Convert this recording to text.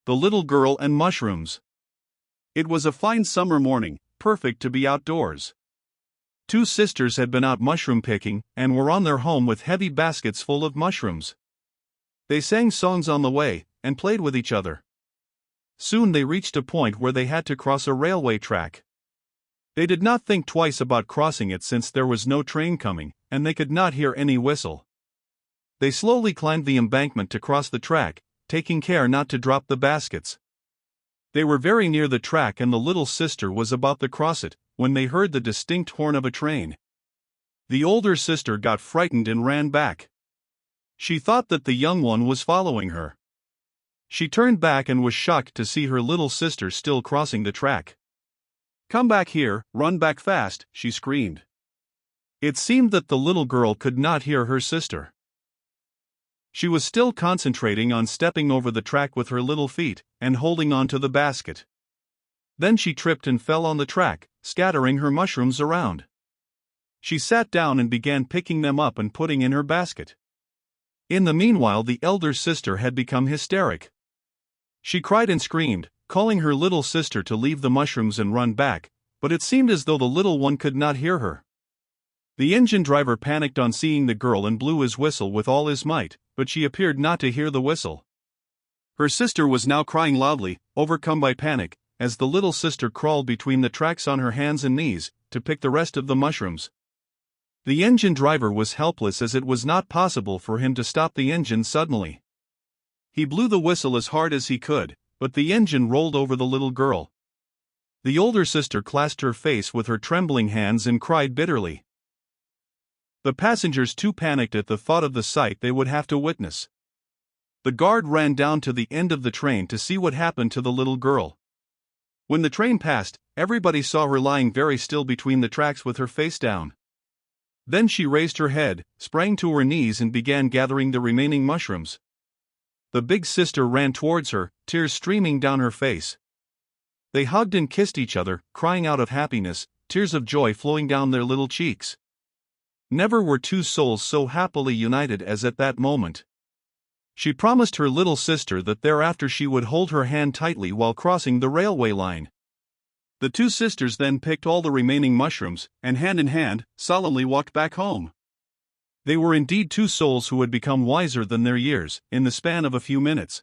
The Little Girl and Mushrooms. It was a fine summer morning, perfect to be outdoors. Two sisters had been out mushroom picking and were on their home with heavy baskets full of mushrooms. They sang songs on the way and played with each other. Soon they reached a point where they had to cross a railway track. They did not think twice about crossing it since there was no train coming, and they could not hear any whistle. They slowly climbed the embankment to cross the track, taking care not to drop the baskets. They were very near the track and the little sister was about to cross it, when they heard the distinct horn of a train. The older sister got frightened and ran back. She thought that the young one was following her. She turned back and was shocked to see her little sister still crossing the track. "Come back here, run back fast," she screamed. It seemed that the little girl could not hear her sister. She was still concentrating on stepping over the track with her little feet, and holding on to the basket. Then she tripped and fell on the track, scattering her mushrooms around. She sat down and began picking them up and putting in her basket. In the meanwhile, the elder sister had become hysteric. She cried and screamed, calling her little sister to leave the mushrooms and run back, but it seemed as though the little one could not hear her. The engine driver panicked on seeing the girl and blew his whistle with all his might, but she appeared not to hear the whistle. Her sister was now crying loudly, overcome by panic, as the little sister crawled between the tracks on her hands and knees, to pick the rest of the mushrooms. The engine driver was helpless as it was not possible for him to stop the engine suddenly. He blew the whistle as hard as he could, but the engine rolled over the little girl. The older sister clasped her face with her trembling hands and cried bitterly. The passengers too panicked at the thought of the sight they would have to witness. The guard ran down to the end of the train to see what happened to the little girl. When the train passed, everybody saw her lying very still between the tracks with her face down. Then she raised her head, sprang to her knees and began gathering the remaining mushrooms. The big sister ran towards her, tears streaming down her face. They hugged and kissed each other, crying out of happiness, tears of joy flowing down their little cheeks. Never were two souls so happily united as at that moment. She promised her little sister that thereafter she would hold her hand tightly while crossing the railway line. The two sisters then picked all the remaining mushrooms, and hand in hand, solemnly walked back home. They were indeed two souls who had become wiser than their years, in the span of a few minutes.